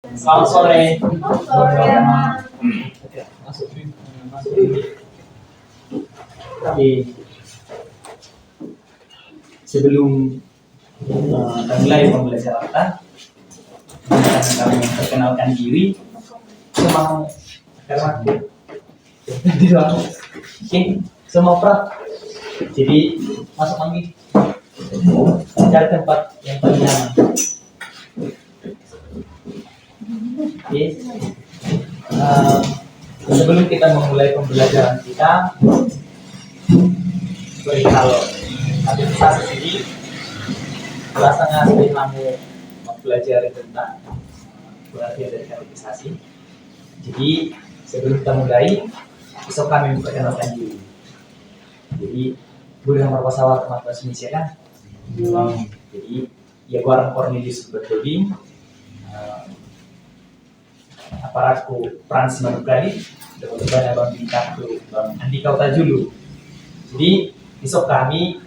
Selamat sore. Sore, Mas. Masuk. Oke. Sebelum mulai pembelajaran kita, kami memperkenalkan diri. Semua karena oke, semua pra. Jadi masuk lagi. Cari tempat yang paling nyaman. Oke. Sebelum kita memulai pembelajaran kita, perihal aktivitas ini, rasanya saya kamu mempelajari tentang pengertian dari kategorisasi. Jadi sebelum kita mulai, besok kami memperkenalkan diri. Jadi gue dengan Marwasawat teman bahasa Indonesia kan? Jadi ya gue orang Cornelius Bertobing, aparatku Frans Manukali, kemudian Bang Bintatu, Bang Andika Utajulu. Jadi besok kami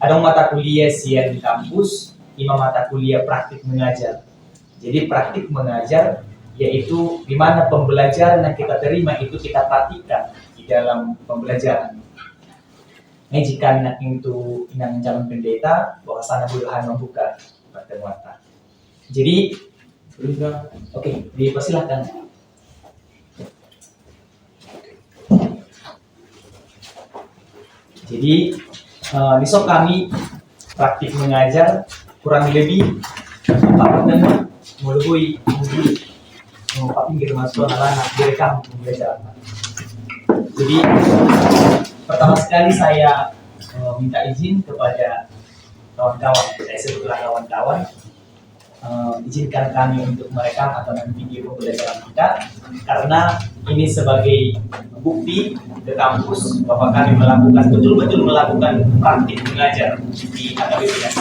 ada mata kuliah siang di kampus, 5 mata kuliah praktik mengajar. Jadi praktik mengajar yaitu di mana pembelajaran yang kita terima itu kita praktikkan di dalam pembelajaran. Nah, jika nak itu inang calon pendeta, bahwasanya budahan membuka pertemuan. Jadi, oke, dipersilahkan. Jadi, besok kami praktik mengajar kurang lebih 4 pertemuan melalui Pak pinggir mahasiswa anak direkam pembelajaran. Jadi pertama sekali saya minta izin kepada kawan-kawan, saya sebutlah kawan-kawan, izinkan kami untuk merekam atau video pembelajaran kita karena ini sebagai bukti ke kampus bahwa kami betul-betul melakukan praktik mengajar di akademikas.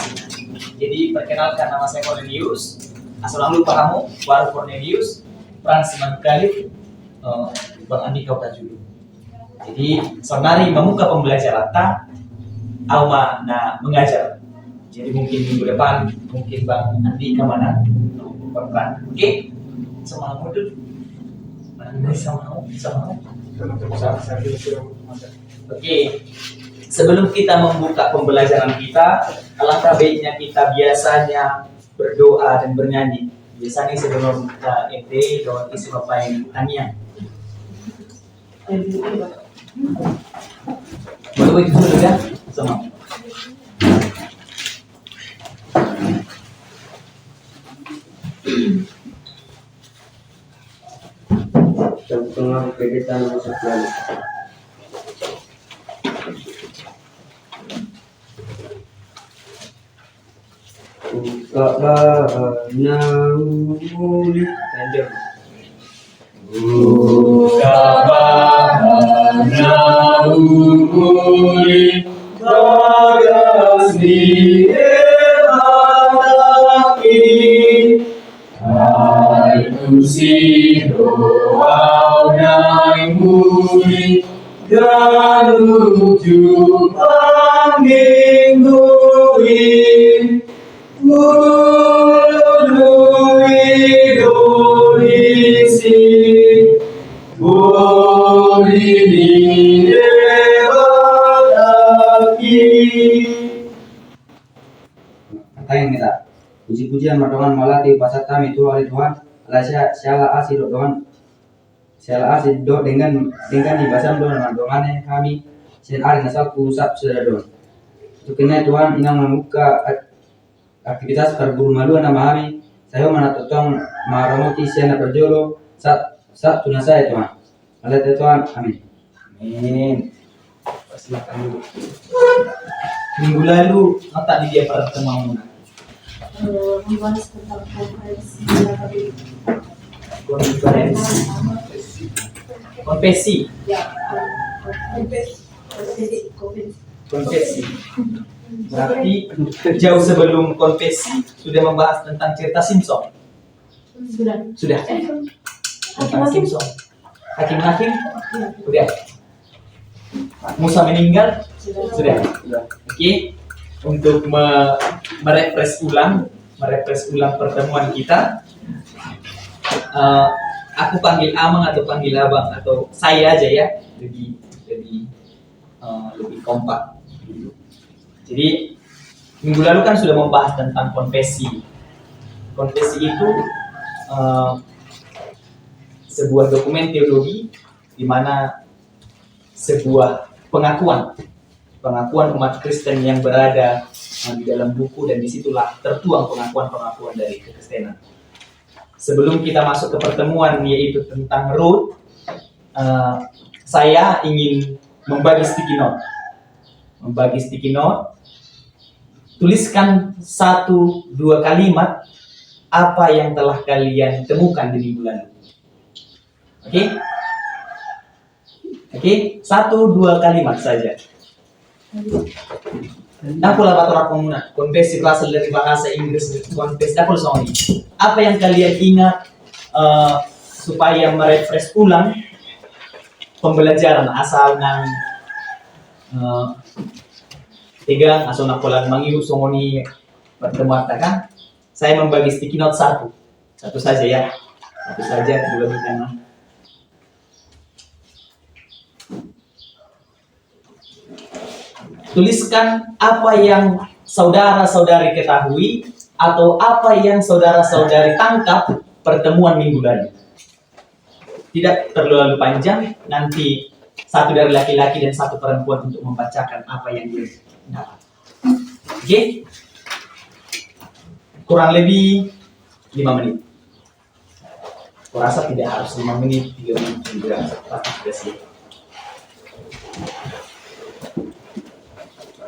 Jadi perkenalkan, nama saya Cornelius, asal lupa kamu, baru Cornelius, Frans Manukali, Bang Andika Utajulu. Jadi sonari membuka pembelajaran Alma mengajar. Jadi mungkin minggu depan mungkin Bang Andika mana berperan. Oke, sama modul. Sama. Oke, sebelum kita membuka pembelajaran kita, alangkah baiknya kita biasanya berdoa dan bernyanyi. Biasanya sebelum kita doa isi bapak yang tanya. Baru itu dulu ya, sama. Tengah kegiatan sosial. Ukabana uli tanda. Ukabana uli bagas di elaki. Kursi doa naimuri dan uju pangingui Ului dolisi Bolini debataki. Kata yang kita puji-pujian madongan malati pasat kami itu oleh Tuhan. Alasya syala asid doan syala asid do dengan dibasan doan madongan kami sen ari nasal pusat sudah doan. Untuk kena Tuhan ingin membuka aktivitas perguru maluan nama kami. Saya menatutong maromoti siana perjolo saat tuna saya Tuhan. Alat Tuhan, amin. Amin. Silakan dulu. Minggu lalu apa di dia pertemuan? Membahas tentang konfesi. Ya, Konfesi. Berarti jauh sebelum konfesi sudah membahas tentang cerita Simpson. Sudah. Tentang Simpson. Hakim. Sudah. Musa meninggal. Sudah. Oke. Untuk merefresh ulang pertemuan kita. aku panggil Amang atau panggil Abang atau saya aja ya, lebih lebih kompak. Jadi minggu lalu kan sudah membahas tentang konfesi. Konfesi itu sebuah dokumen teologi di mana sebuah pengakuan umat Kristen yang berada di dalam buku, dan disitulah tertuang pengakuan dari kekristenan. Sebelum kita masuk ke pertemuan yaitu tentang root, saya ingin membagi sticky note. Tuliskan 1-2 kalimat apa yang telah kalian temukan di minggu lalu. Oke, 1-2 kalimat saja. Dapur laboratorium komuna, konfesi berasal dari bahasa Inggris, konfesi dapur soalnya. Apa yang kalian ingat supaya merefresh ulang pembelajaran asal nang tegang asal nak pola mangiu somoni pertemuan kan? Saya membagi sticky note satu saja ya, satu saja, dua di kanan. Tuliskan apa yang saudara-saudari ketahui atau apa yang saudara-saudari tangkap pertemuan minggu lalu. Tidak terlalu panjang, nanti satu dari laki-laki dan satu perempuan untuk membacakan apa yang dia dapat. Oke? Kurang lebih 5 menit. Kurasa tidak harus 5 menit, 3 menit juga pasti sudah siap.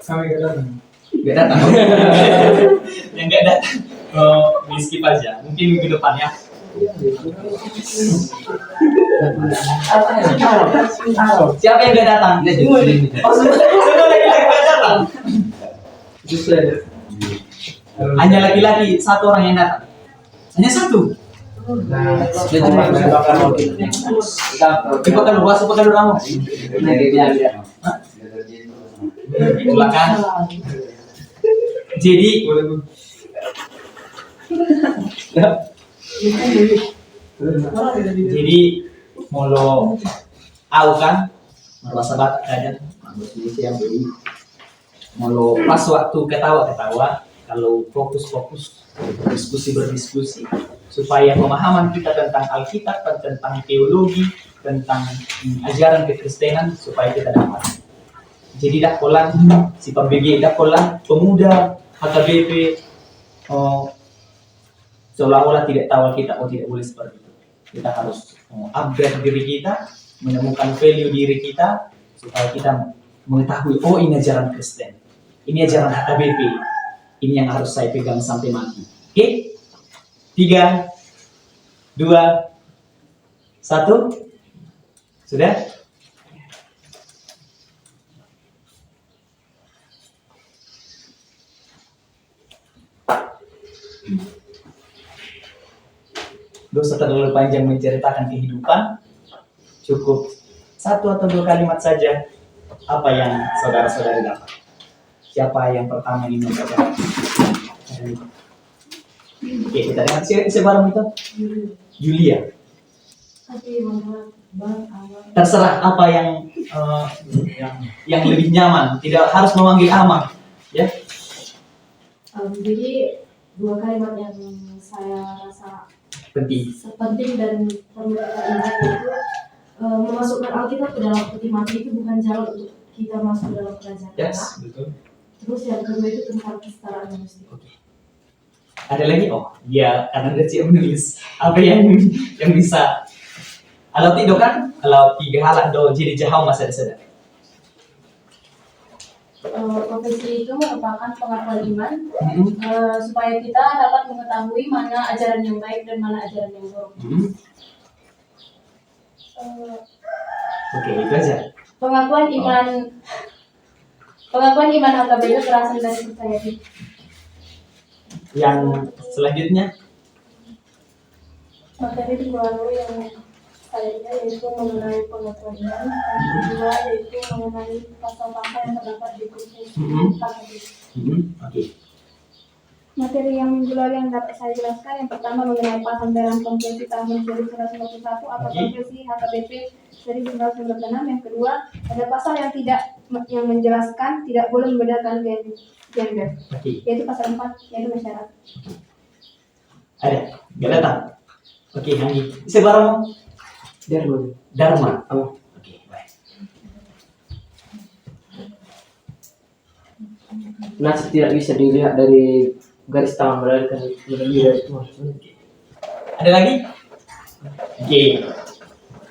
Sampai gak datang. Gak datang. Yang gak datang, di skip aja. Mungkin minggu depan ya. Siapa yang gak datang? Oh, sudah laki-laki gak datang. Hanya laki-laki, satu orang yang datang. Hanya satu. Cepat kalau masuk pekan kamu. Itulah kan. Jadi molo au kan merasa bat kadang yang beri molo pas waktu ketawa kalau fokus berdiskusi supaya pemahaman kita tentang Alkitab, tentang teologi, tentang ajaran kekristenan supaya kita dapat. Jadi dak polan si pembagi, dak polan pemuda HKBP seolah-olah tidak tahu kita, tidak boleh seperti itu. Kita harus upgrade diri kita, menemukan value diri kita supaya kita mengetahui, oh ini ajaran Kristen, ini ajaran HKBP, ini yang harus saya pegang sampai mati. Oke? 3, 2, 1, sudah? Dosa terlalu panjang menceritakan kehidupan, cukup 1 atau 2 kalimat saja apa yang saudara-saudari dapat. Siapa yang pertama ingin membaca? Oke, kita lihat sebarang itu. Julia. Terserah apa yang lebih nyaman, tidak harus memanggil Amang, ya. Jadi 2 kalimat yang saya rasa Penting. dan perlu kita ingat itu memasukkan Alkitab ke dalam peti mati itu bukan jalan untuk kita masuk ke dalam kerajaan Allah. Yes, betul. Terus yang kedua itu tentang kesetaraan manusia. Ada lagi? Oh, ya karena dia siap menulis apa yang bisa. Kalau tidak kan, kalau 3 hal do jadi jauh masa ada. Profesi itu merupakan pengakuan iman supaya kita dapat mengetahui mana ajaran yang baik dan mana ajaran yang buruk. Oke, itu aja. Pengakuan iman HKBP berasal dari percaya diri. Yang selanjutnya, Materi di lalu yang kayaknya yaitu mengenai pengakuan iman, yang kedua yaitu mengenai pasal-pasal yang terdapat di kursus HKBP. Oke. Materi yang minggu lalu yang dapat saya jelaskan, yang pertama mengenai pasal dalam konvensi tahun 1951 atau Oke. konvensi HKBP 1996. Yang kedua, ada pasal yang yang menjelaskan tidak boleh membedakan gender, Oke. yaitu pasal 4, yaitu masyarakat. Ada? Gak datang? Oke, Anggi. Sebarang Dharma. Oh. Oke, baik. Nasib tidak bisa dilihat dari garis tangan melainkan dari Tuhan. Ada lagi? Oke.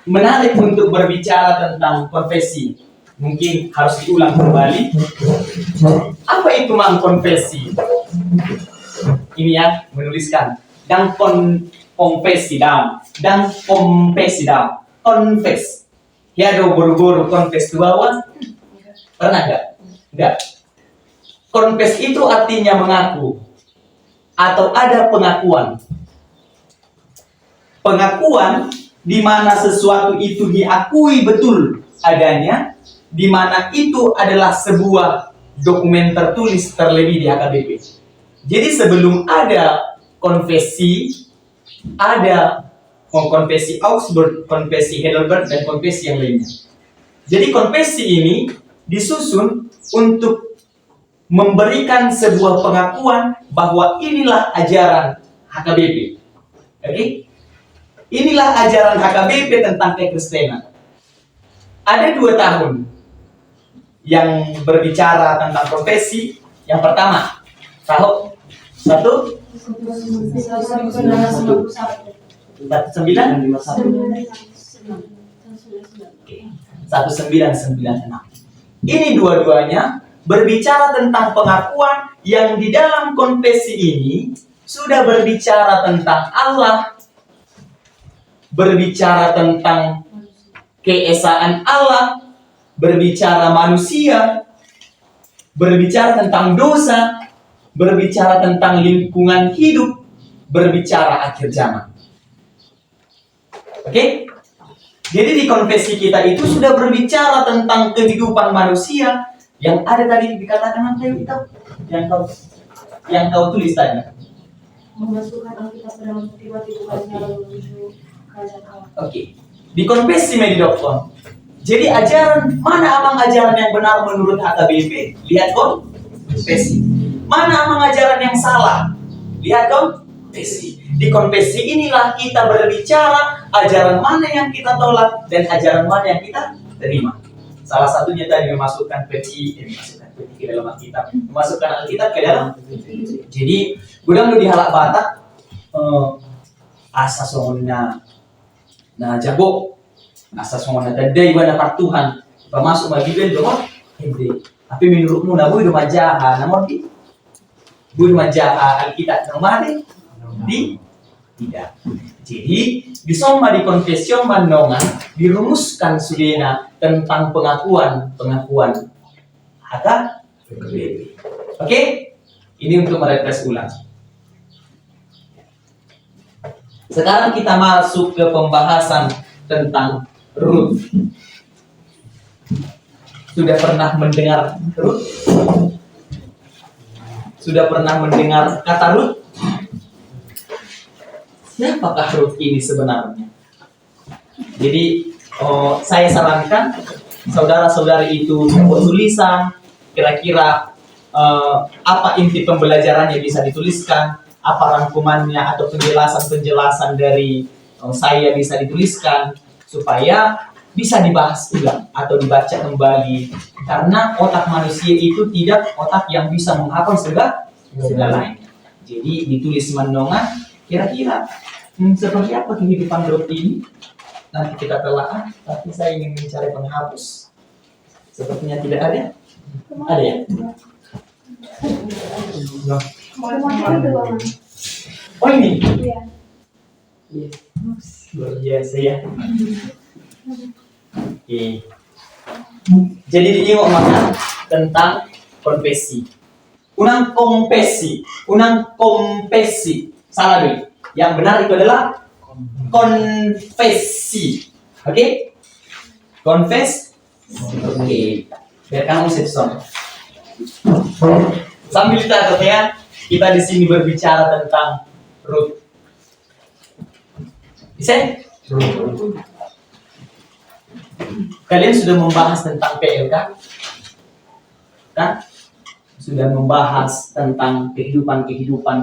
Menarik untuk berbicara tentang konfesi. Mungkin harus diulang kembali. Apa itu mang konfesi? Ini ya, menuliskan. Dan konfesi dam. Dan konfesi dam. Konfes. Ya do buru-buru konfes di bawah. Pernah nggak? Nggak. Konfes itu artinya mengaku. Atau ada pengakuan. Pengakuan di mana sesuatu itu diakui betul adanya, di mana itu adalah sebuah dokumen tertulis terlebih di HKBP. Jadi sebelum ada konfesi, ada konfesi Augsburg, konfesi Heidelberg, dan konfesi yang lainnya. Jadi konfesi ini disusun untuk memberikan sebuah pengakuan bahwa inilah ajaran HKBP. Oke? Inilah ajaran HKBP tentang kekristenan. Ada 2 tahun yang berbicara tentang konfesi. Yang pertama, tahun 1996. Ini dua-duanya berbicara tentang pengakuan yang di dalam konfesi ini sudah berbicara tentang Allah, berbicara tentang keesaan Allah, berbicara manusia, berbicara tentang dosa, berbicara tentang lingkungan hidup, berbicara akhir zaman. Oke? Jadi di konfesi kita itu sudah berbicara tentang kehidupan manusia yang ada tadi dikatakan apa itu yang kau tulis tadi. Memasukkan Alkitab dalam tiba-tiba menuju kerajaan Allah. Oke. Di konfesi Medidokton. Jadi ajaran mana amang ajaran yang benar menurut HKBP? Lihat konfesi. Mana amang ajaran yang salah? Lihat konfesi. Di konfesi inilah kita berbicara ajaran mana yang kita tolak dan ajaran mana yang kita terima. Salah satunya tadi memasukkan peti ke dalam Alkitab, memasukkan Alkitab ke dalam. Jadi gudang lu di halak Batak, asa songona na jago, asa songona tadai wana Tuhan, masuk Bibel doang, hindi. Tapi menurutmu na boy dumajaha, namun di boy dumajaha Alkitab nomade di tidak. Jadi di soma di konfesion Bandongan dirumuskan sudena tentang pengakuan HKBP. Oke? Ini untuk merefresh ulang. Sekarang kita masuk ke pembahasan tentang Rut. Sudah pernah mendengar Rut? Sudah pernah mendengar kata Rut? Siapakah Rut ini sebenarnya? Jadi saya sarankan saudara-saudari itu membuat tulisan kira-kira apa inti pembelajarannya bisa dituliskan, apa rangkumannya atau penjelasan-penjelasan dari saya bisa dituliskan supaya bisa dibahas ulang atau dibaca kembali, karena otak manusia itu tidak otak yang bisa menghafal segalanya. Jadi ditulis Mandongan kira-kira seperti apa kehidupan Rut ini. Nanti kita telah, tapi saya ingin mencari penghapus. Sepertinya tidak ada. Ada ya? Oh ini? Iya. Luar biasa ya. Oke. Jadi diingat maka tentang konfesi. Unang kompesi. Salah dulu. Yang benar itu adalah konfesi. Oke? Confess. Oke. Biar kamu sih sambil dicatat ya. kita di sini berbicara tentang Rut. Bisa? Kalian sudah membahas tentang PL kan? Kan? Sudah membahas tentang kehidupan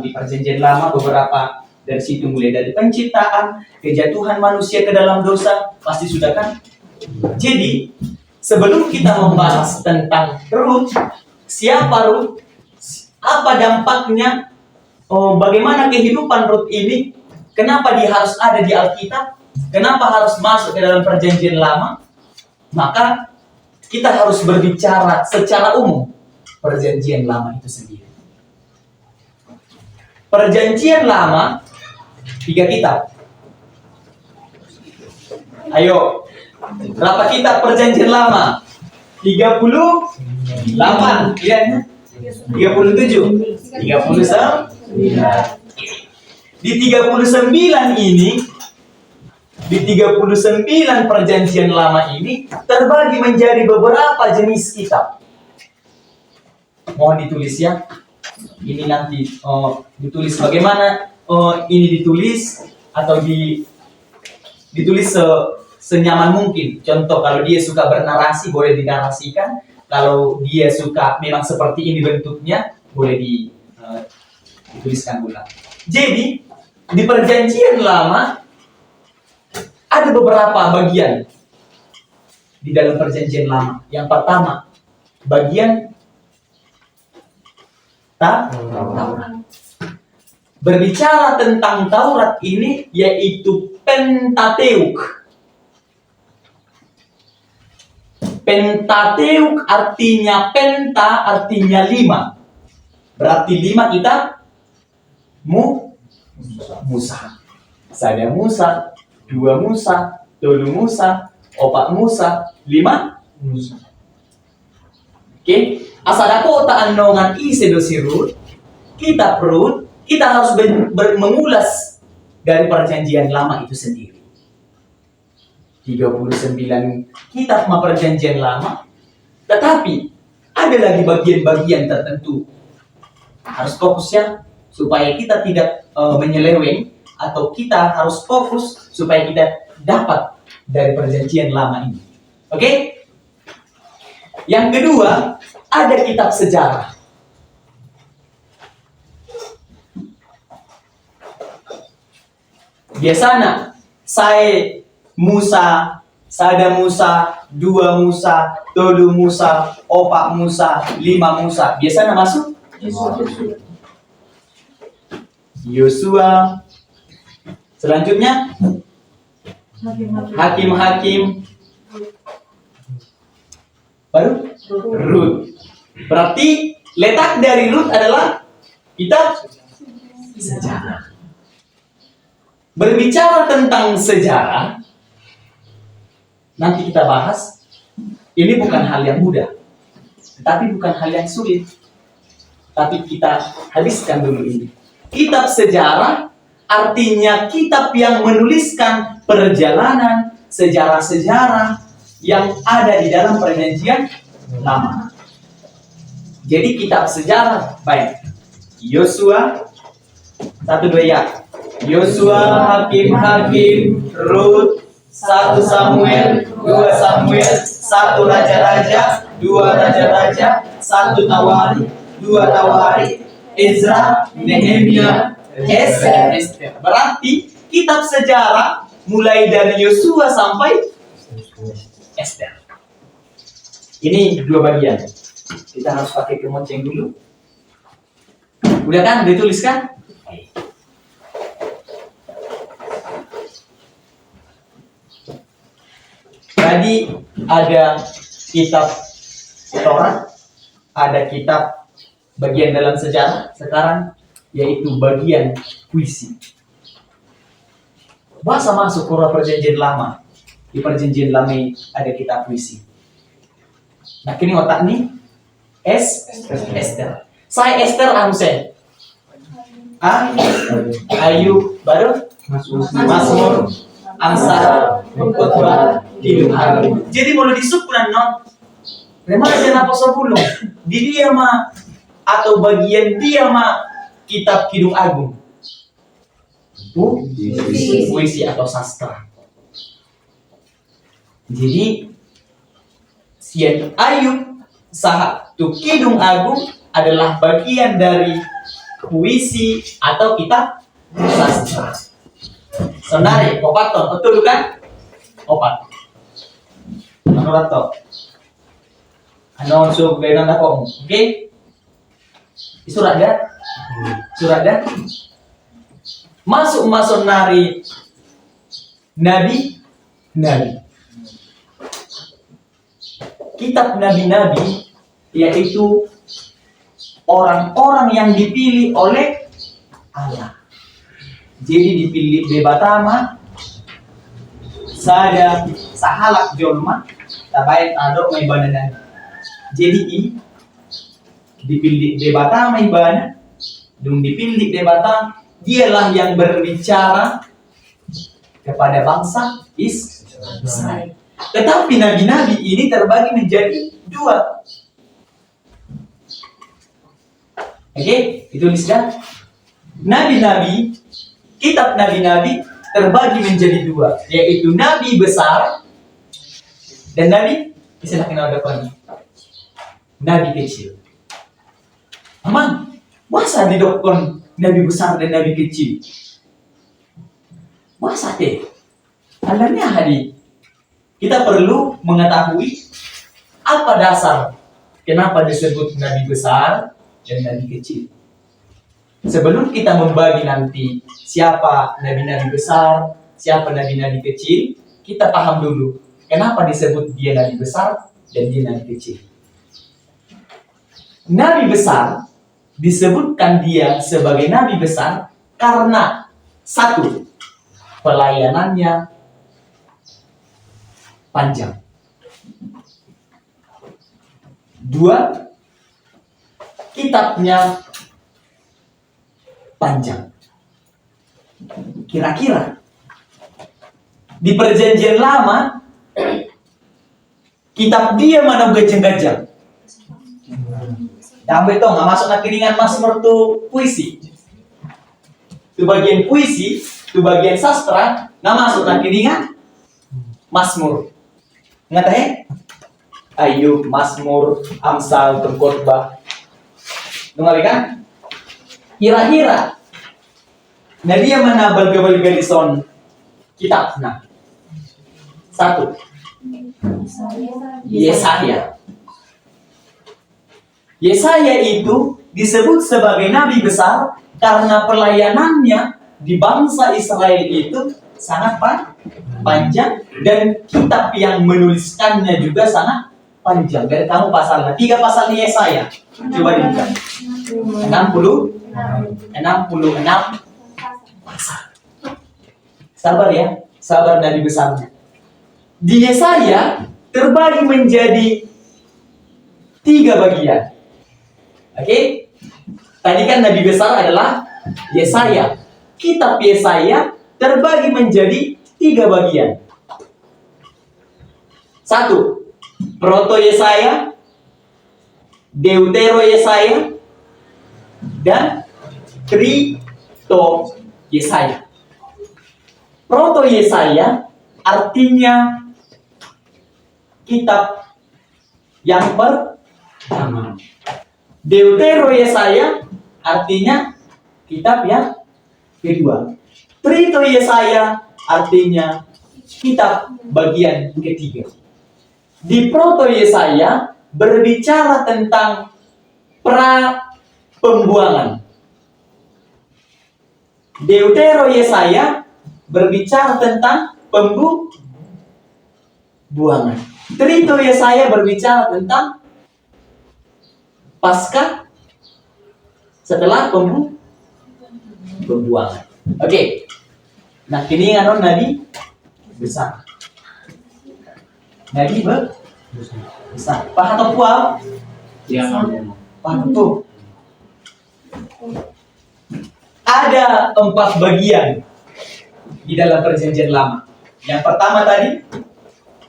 di perjanjian lama, beberapa dari situ, mulai dari penciptaan, kejatuhan manusia ke dalam dosa, pasti sudah kan? Jadi, sebelum kita membahas tentang Rut, siapa Rut, apa dampaknya, bagaimana kehidupan Rut ini, kenapa dia harus ada di Alkitab, kenapa harus masuk ke dalam perjanjian lama, maka kita harus berbicara secara umum perjanjian lama itu sendiri. Perjanjian lama 3 kitab. Ayo, berapa kitab perjanjian lama? 38, lihatnya. 37, 39. Di 39 ini, di 39 perjanjian lama ini terbagi menjadi beberapa jenis kitab. Mohon ditulis ya. Ini nanti ditulis bagaimana ini ditulis atau ditulis senyaman mungkin. Contoh, kalau dia suka bernarasi boleh dinarasikan. Kalau dia suka memang seperti ini bentuknya boleh dituliskan ulang. Jadi di perjanjian lama ada beberapa bagian di dalam perjanjian lama. Yang pertama, bagian Taurat. Berbicara tentang Taurat ini yaitu Pentateuk. Pentateuk artinya penta, artinya 5. Berarti 5 kita Musa. Sada Musa, 2 Musa, 3 Musa, 4 Musa, 5 Musa. Oke, asal aku tak anongan isi dosi Rut, kita harus mengulas dari perjanjian lama itu sendiri. 39 kitab perjanjian lama, tetapi ada lagi bagian-bagian tertentu. Harus fokus ya, supaya kita tidak menyeleweng, atau kita harus fokus supaya kita dapat dari perjanjian lama ini. Oke? Yang kedua, ada kitab sejarah. Biasanya saya Musa, sada Musa, 2 Musa, 3 Musa, 4 Musa, 5 Musa. Biasanya masuk Yosua. Selanjutnya Hakim-hakim. Baru Rut. Berarti letak dari Rut adalah kitab sejarah. Berbicara tentang sejarah, nanti kita bahas. Ini bukan hal yang mudah, tetapi bukan hal yang sulit. Tapi kita habiskan dulu ini. Kitab sejarah artinya kitab yang menuliskan perjalanan sejarah-sejarah yang ada di dalam perjanjian lama. Jadi kitab sejarah baik Yosua 1-2 ya. Yosua, Hakim-hakim, Rut, 1 Samuel, 2 Samuel, 1 Raja-raja, 2 Raja-raja, 1 Tawarikh, 2 Tawarikh, Ezra, Nehemia, Esther. Berarti kitab sejarah mulai dari Yosua sampai Esther. Ini 2 bagian. Kita harus pakai kemonceng dulu. Udah kan? Ditulis kan? Tadi ada kitab Taurat, ada kitab bagian dalam sejarah, sekarang yaitu bagian puisi. Bahasa masuk ke perjanjian lama. Di perjanjian lama ada kitab puisi. Nah, kini otak nih Esther. Saya Esther Amsen. Ayub baru Mazmur, Amsal, Khotbah, Kidung Harun. Jadi mau disukuran non. Remaja apa sebelum di dia mah atau bagian dia mah kitab Kidung Agung? Puisi. Puisi atau sastra. Jadi Sian Ayub saha tu Kidung Agung adalah bagian dari puisi atau kitab sastra. Sonare, opaton, betul kan? Opat. Menurut to. Ano so benan ako. Oke? Surat dah? Surat dah? Masuk nari nabi. Kitab nabi-nabi yaitu orang-orang yang dipilih oleh Allah. Jadi dipilih bebatama sada sahalak jolma tabain adok may bananan. Jadi dipilih bebatama ibana, dung dipilih debata, dialah yang berbicara kepada bangsa Israel. Tetapi nabi-nabi ini terbagi menjadi dua. Oke, ditulis dah. Nabi-nabi, kitab nabi-nabi terbagi menjadi dua, yaitu nabi besar dan nabi istilah kenal depan. Nabi kecil. Aman, masa didokon nabi besar dan nabi kecil? Masa teh? Alamnya hari. Kita perlu mengetahui apa dasar kenapa disebut nabi besar dan nabi kecil. Sebelum kita membagi nanti siapa nabi-nabi besar, siapa nabi-nabi kecil, kita paham dulu kenapa disebut dia nabi besar dan dia nabi kecil. Nabi besar disebutkan dia sebagai nabi besar karena satu, pelayanannya panjang. Dua, kitabnya panjang. Kira-kira di perjanjian lama kitab dia mana gajang-gajang. Sampai toh nggak masuk nak kiringan Mazmur tu puisi. Tu bagian puisi, tu bagian sastra nggak masuk nak kiringan Mazmur. Nggak Ayub, Mazmur, Amsal, Khotbah. Dengar kan? Kira-kira nah dia mana balga-balga di son kitab nah. Satu, Yesaya. Yesaya itu disebut sebagai nabi besar karena pelayanannya di bangsa Israel itu sangat panjang dan kitab yang menuliskannya juga sangat panjang. Dari kamu pasalnya 3 pasal Yesaya. Coba dibuka. 66 pasal. Sabar ya, sabar nabi besarnya. Di Yesaya terbagi menjadi 3 bagian. Oke? Tadi kan nabi besar adalah Yesaya. Kitab Yesaya terbagi menjadi 3 bagian. 1. Proto Yesaya, Deutero Yesaya, dan Trito Yesaya. Proto Yesaya artinya kitab yang pertama. Deutero Yesaya artinya kitab yang kedua. Trito Yesaya artinya kitab bagian ketiga. Di Proto Yesaya berbicara tentang pra pembuangan. Deutero Yesaya berbicara tentang pembuangan. Trito Yesaya berbicara tentang pasca setelah pembuangan. Oke. Nah, ini kan nabi besar. Nabi besar. Paham atau pual? Paham tuh. Ada 4 bagian di dalam perjanjian lama. Yang pertama tadi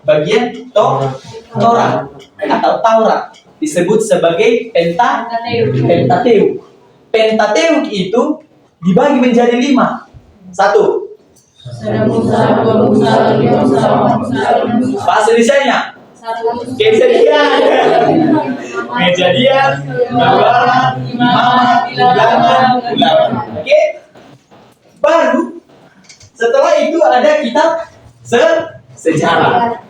bagian Torah atau Taurat disebut sebagai Pentateuch. Pentateuk itu dibagi menjadi 5. 1. Ada Musa, 2 Musa, 3 Musa, 4 Musa, 5 Musa. Bahasa Indonesia-nya. 1 Kejadian, Keluaran, Imamat, Bilangan, Ulangan. Oke? Baru setelah itu ada kitab sejarah.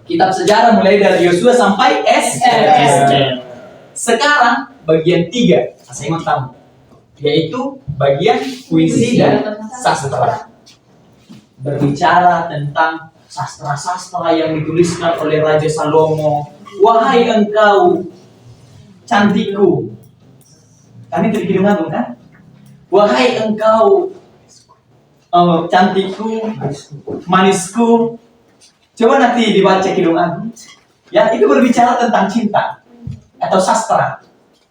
Kitab sejarah mulai dari Yosua sampai Ester. Sekarang bagian 3, saya mau tahu, yaitu bagian puisi dan sastra. Berbicara tentang sastra-sastra yang dituliskan oleh Raja Salomo. Wahai engkau cantikku, kami dari Kidung Agung kan? Wahai engkau cantikku, manisku. Coba nanti dibaca Kidung Agung. Ya, itu berbicara tentang cinta atau sastra.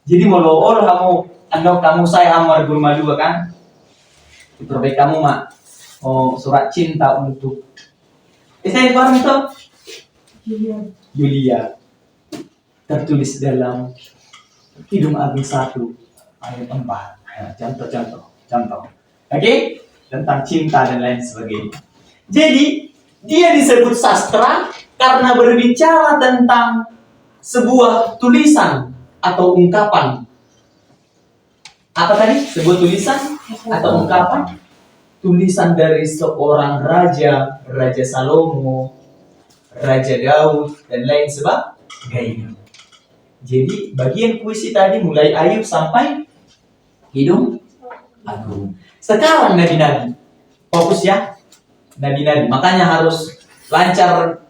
Jadi molo kamu saya amar gurma dua kan? Terbaik kamu mak. Surat cinta untuk saya paham itu? Yulia. Tertulis dalam Kidung Agung 1 ayat 4. Contoh. Oke? Tentang cinta dan lain sebagainya. Jadi, dia disebut sastra karena berbicara tentang sebuah tulisan atau ungkapan. Apa tadi? Sebuah tulisan atau ungkapan? Tulisan dari seorang raja, Raja Salomo, Raja Daud, dan lain sebagainya. Jadi bagian puisi tadi mulai Ayub sampai Kidung Agung. Sekarang nabi-nabi, fokus ya, nabi-nabi. Makanya harus lancar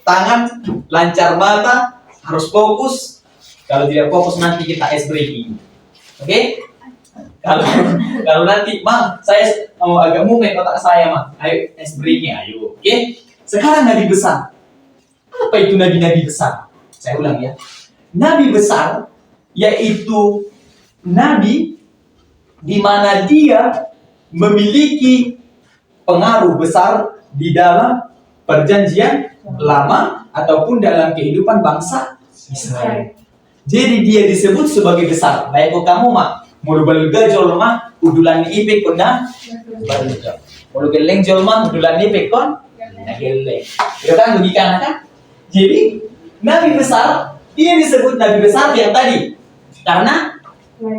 tangan, lancar mata, harus fokus. Kalau tidak fokus nanti kita ice breaking. Oke? Kalau nanti, saya agak mumet otak saya, ayo ice breaking, ayo. Oke? Sekarang nabi besar. Apa itu nabi-nabi besar? Saya ulang ya. Nabi besar yaitu nabi di mana dia memiliki pengaruh besar di dalam perjanjian lama ataupun dalam kehidupan bangsa Israel. Jadi dia disebut sebagai besar. Baik kamu mulu balgajol udulan ipik kona balga. Mulu geleng jolma udulan ipik kon geleng. Itu kan logika kan? Jadi nabi besar, dia disebut nabi besar yang tadi karena 2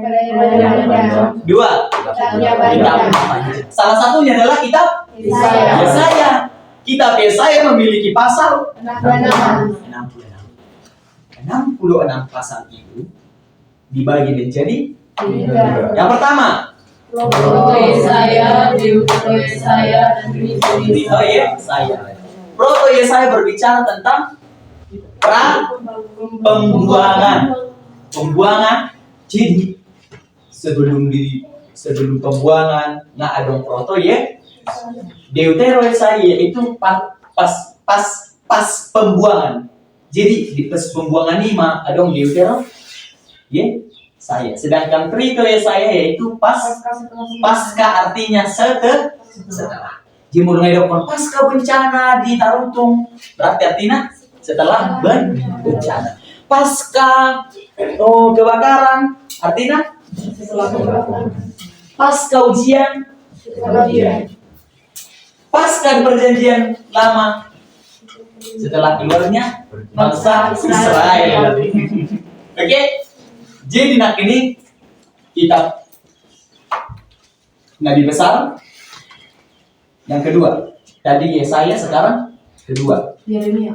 kitab. Salah satunya adalah kitab Yesaya. Kitab Yesaya memiliki pasal 66 pasal itu dibagi menjadi 3. Yang pertama, Proto Yesaya, Deutero Yesaya, dan Deutero Yesaya. Proto Yesaya berbicara tentang pembuangan. Jadi sebelum pembuangan nggak ada proto ya. Deutero Yesaya itu pas pembuangan. Jadi di pas pembuangan 5 ada Deutero Yesaya. Sedangkan Trito Yesaya yaitu pasca artinya setelah. Jadi mulai dokon pasca bencana di Taruntung berarti artinya setelah bencana. Pasca kebakaran artinya pasca ujian. Pasca perjanjian lama setelah keluarnya bangsa Israel. Oke? Jadi ini kitab Nabi besar. Yang kedua, tadi Yesaya, sekarang kedua. Yeremia.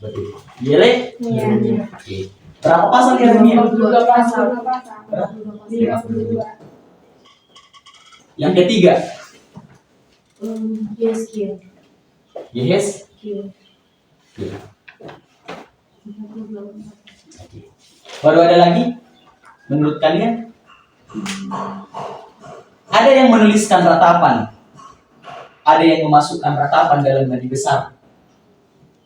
Betul. Oke. Berapa pasal Yeremia? 52 pasal. Yang ketiga, Yeskiel. Baru ada lagi? Menurut kalian? Ada yang menuliskan ratapan. Ada yang memasukkan ratapan dalam nabi besar.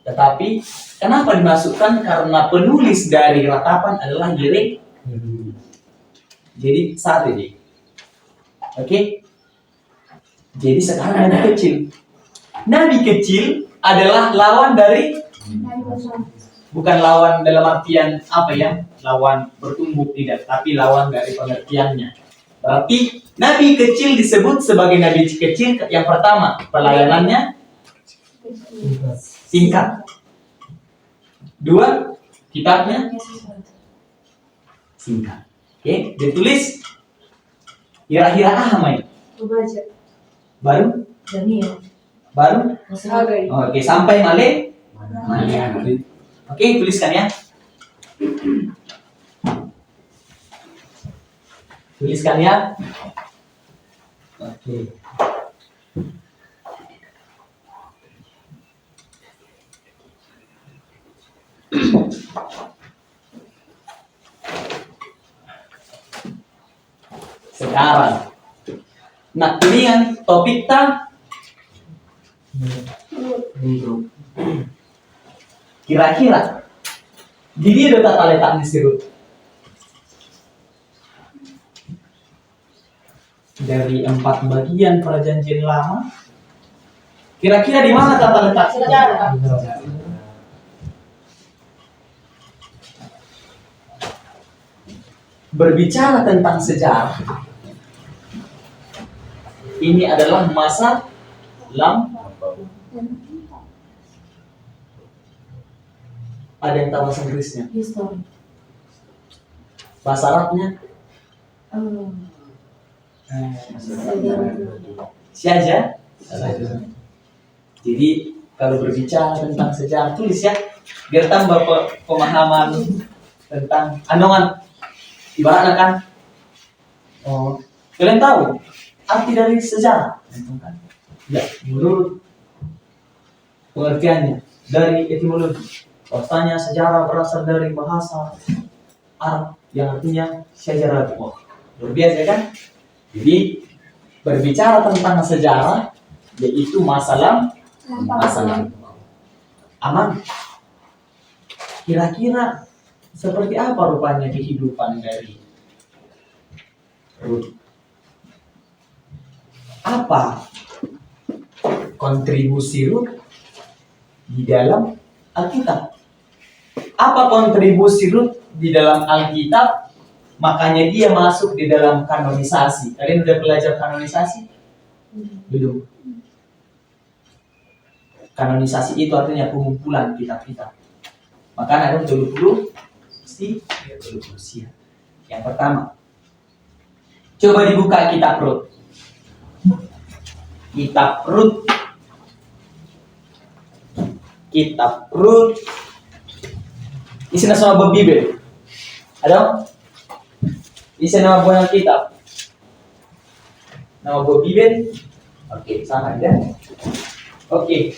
Tetapi kenapa dimasukkan? Karena penulis dari ratapan adalah Yeremia. Jadi satu ini. Oke? Jadi sekarang nabi kecil. Nabi kecil adalah lawan dari Bukan lawan dalam artian apa ya? Lawan bertumbuh tidak, tapi lawan dari pengertiannya. Berarti nabi kecil disebut sebagai nabi kecil yang pertama, pelayanannya singkat. Dua, kitabnya singkat. Oke, ditulis kira-kira Ahmad. Ubaja. Baru? Daniel. Baru? Hagai. Oke, sampai Male. Oke, tuliskan ya. Tuliskan ya. Oke. Sekarang, nah ini yang topik ta. Kira-kira jadi ada tata letak di sirut dari 4 bagian perjanjian lama. Kira-kira di mana tata letak? Sejarah. Berbicara tentang sejarah, ini adalah masa ada yang tahu bahasa Inggrisnya? History. Bahasa Arabnya? Saja. Jadi kalau berbicara tentang sejarah tulis ya, biar tambah pemahaman tentang anongan. Ibaratnya kan, kalian tahu arti dari sejarah? Ya, menurut pengertiannya dari etimologi, bahwasanya sejarah berasal dari bahasa Arab yang artinya sejarah. Wah, luar biasa kan? Jadi berbicara tentang sejarah yaitu masalah aman. Kira-kira seperti apa rupanya kehidupan dari Ruth? Apa kontribusi Ruth di dalam Alkitab? Apa kontribusi Ruth di dalam Alkitab? Makanya dia masuk di dalam kanonisasi. Kalian udah belajar kanonisasi? Belum. Kanonisasi itu artinya pengumpulan kitab-kitab. Makanya ada 20 mesti 20 siap. Yang pertama, coba dibuka kitab Rut. Kitab Rut. Kitab Rut. Isi nama buah Bibel. Ada? Isi nama buah kitab. Nama buah Bibel. Oke, sama ya. Oke.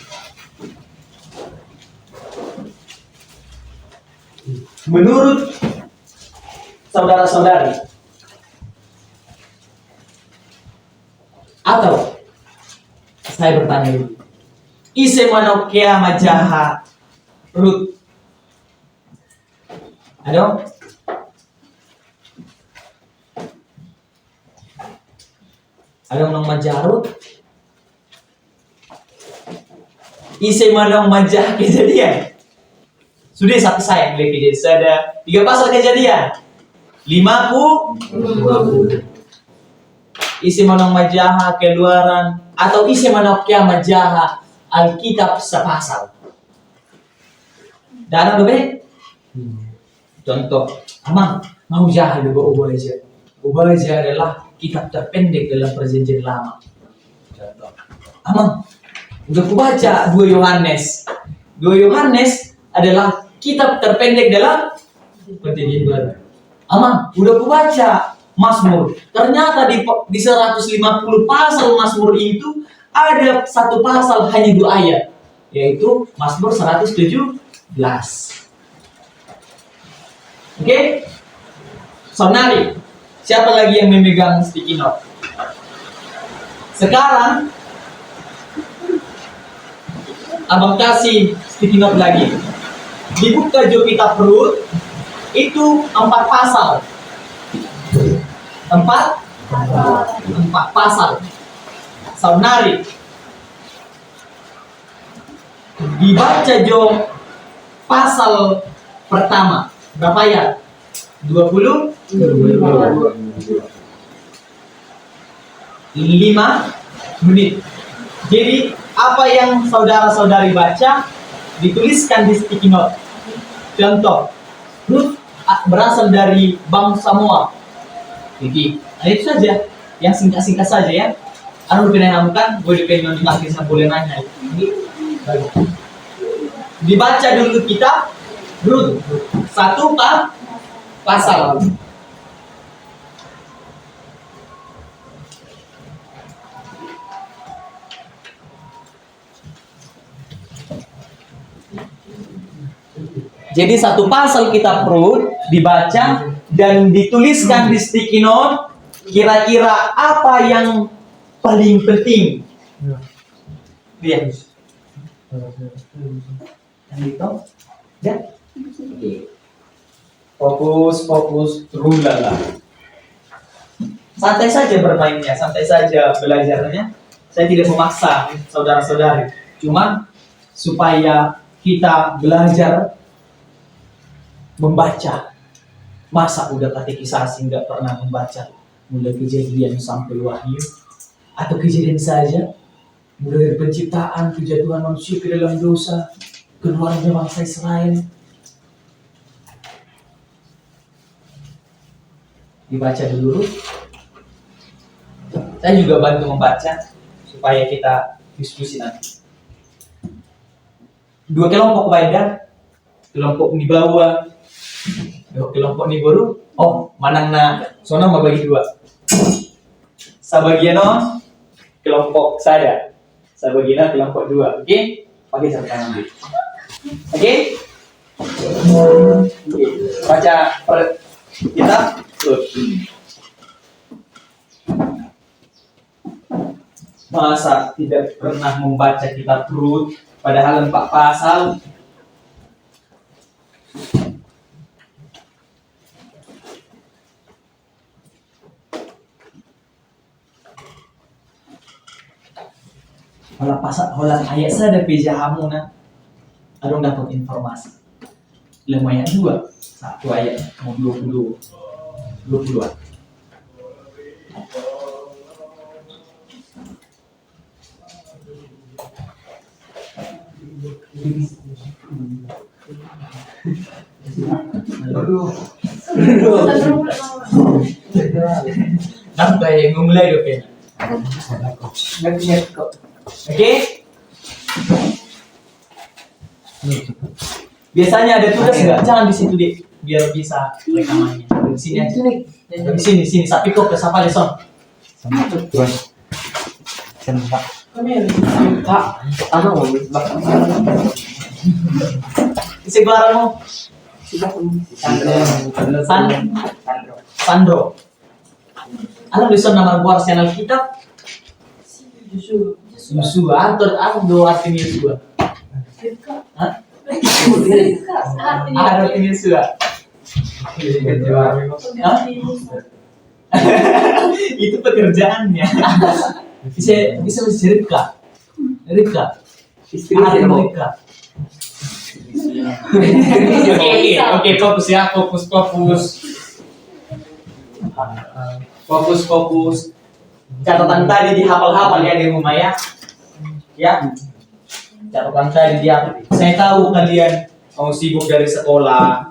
Menurut saudara-saudari atau saya bertanya dulu, ise manokea majaha Rut? Ada? Ada yang majaha Rut? Ise manong majaha Kejadian? Sudah satu saya yang kejadian. Ada 3 pasal Kejadian. 50. Isi manong majaha Keluaran atau isi manong kia majaha Alkitab sepasal. Dan lebih contoh, amang mau jahat juga Ubaja. Ubaja adalah kitab terpendek dalam perjanjian lama. Contoh, amang udah kubaca 2 Yohanes. 2 Yohanes adalah kitab terpendek dalam perjanjian baru. Amang, udah kubaca Mazmur. Ternyata di 150 pasal Mazmur itu ada 1 pasal hanya 2 ayat, yaitu Mazmur 117. Oke? Sonari. Siapa lagi yang memegang sticky note? Sekarang abang kasih sticky note lagi. Dibuka jo kitab Rut itu 4 pasal. 4 pasal. Saunari. Dibaca jo pasal pertama. Berapa ayat? 20? 5 menit. Jadi apa yang saudara-saudari baca dituliskan di sticky note. Contoh, Ruth berasal dari bangsa Moab. Jadi, itu saja. Yang singkat-singkat saja ya. Anu dipinahkan, boleh pengen dipakai boleh nanya. Dibaca dulu kita Ruth 1 pasal. Jadi 1 pasal kitab Rut dibaca dan dituliskan di sticky note kira-kira apa yang paling penting. Lihat. Gitu. Ya. Fokus, rulala. Santai saja bermainnya, santai saja belajarnya. Saya tidak memaksa saudara-saudari. Cuma supaya kita belajar membaca. Masa udah katekisasi nggak pernah membaca mulai kejadian sampai wahyu, atau kejadian saja mulai dari penciptaan, kejatuhan manusia ke dalam dosa, keluarnya bangsa Israel. Dibaca dulu. Saya juga bantu membaca supaya kita diskusi nanti. 2 kelompok baida, kelompok di bawah, kelompok ni baru. Oh, manang na sona mabagi 2. Sabagian kelompok saya. Sabagian kelompok 2. Oke? Pakai satu tangan dulu. Oke? Baca kitab Rut. Masa tidak pernah membaca kitab Rut padahal 4 pasal. Holang ayat saya ada pejahamu na. Adong dapat informasi. Lemah ayat 2. 1 ayat mau 20-an. Sampai memulai dok. Oke? Biasanya ada tugas nggak? Jangan di situ deh, biar bisa rekamannya. Di sini aja. Di sini. Sapi kok ke siapa leson? Kak, ano, Isi barang mo. Sandro. Alam leson nama buat channel kita? Yosua. Atau artinya Yosua? Hah? Artinya Yosua. Itu pekerjaannya. Bisa Rika. Istri Rika. Oke, fokus ya, fokus. Catatan tadi dihafal-hafal ya di rumah ya. Ya. Catatan tadi dia. Saya tahu kalian mau sibuk dari sekolah.